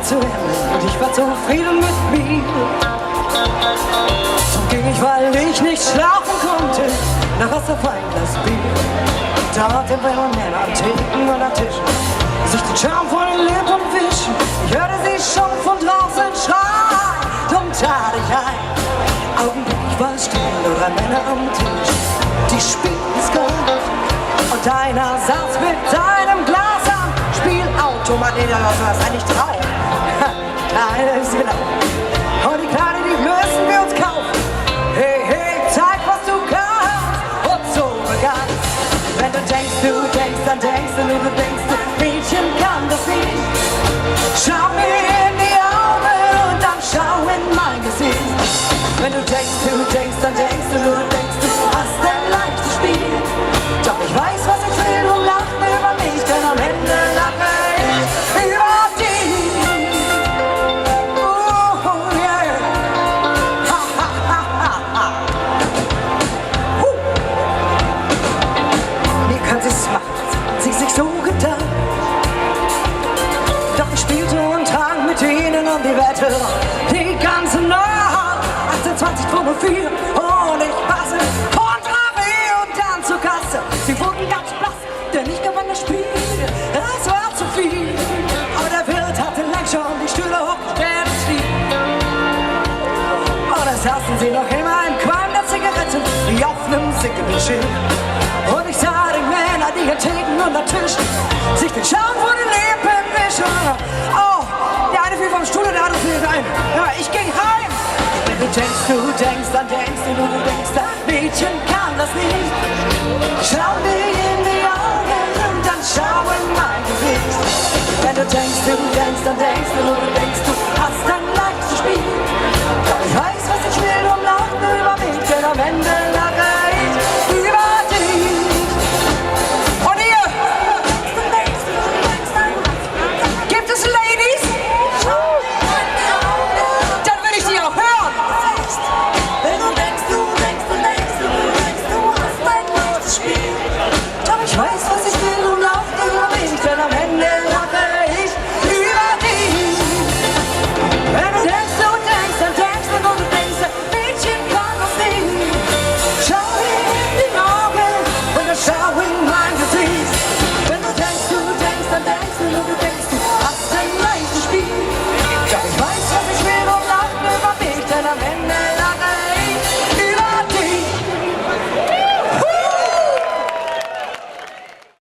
zu Ende und ich war zufrieden mit mir. So ging ich, weil ich nicht schlafen konnte, nach Wasserwein, das Bier. Dort waren Männer am Trinken und am Tisch, sich den Schaum von den Lippen wischen. Ich hörte sie schon von draußen schreien, drum tat ich ein. Augenblicklich war es still, nur 3 Männer am Tisch, die spielten Skat. Und einer saß mit seinem Glas am Spielautomat. Nee, das war eigentlich Traum. Kleines genau. Und die Kleine, die müssen wir uns kaufen. Hey, hey, zeig, was du kannst. Und so begann. Wenn du denkst, dann denkst du, nur du denkst, Mädchen kann das nicht. Schau mir in die Augen und dann schau in mein Gesicht. Wenn du denkst, dann denkst du, nur du denkst, du hast ein leichtes Spiel. Doch ich weiß, was ich will und lach über mich, denn am Ende lache ich über dich. Oh yeah. Ha ha ha ha ha. Mir kann sie's machen, sie sich so getan. Doch ich spielte und trank mit ihnen um die Wette die ganze Nacht. 28,4 und ich passe Contrarie und dann zur Kasse. Sie wurden ganz blass, denn ich gewann das Spiel. Das war zu viel, aber der Wirt hatte lang schon die Stühle hochgestellt und schlief. Und da saßen sie noch immer im Qualm der Zigaretten, wie auf einem sinkenden Schiff. Und ich sah die Männer, die hier trinken unter Tisch, sich den Schaum vor den Lippen wischen. Oh, der eine fiel vom Stuhl und der andere fiel ein. Ja, ich ging heim. Wenn du denkst, dann denkst du, nur du denkst, das Mädchen kann das nicht. Schau dir in die Augen und dann schau in mein Gesicht. Wenn du denkst, dann denkst du, nur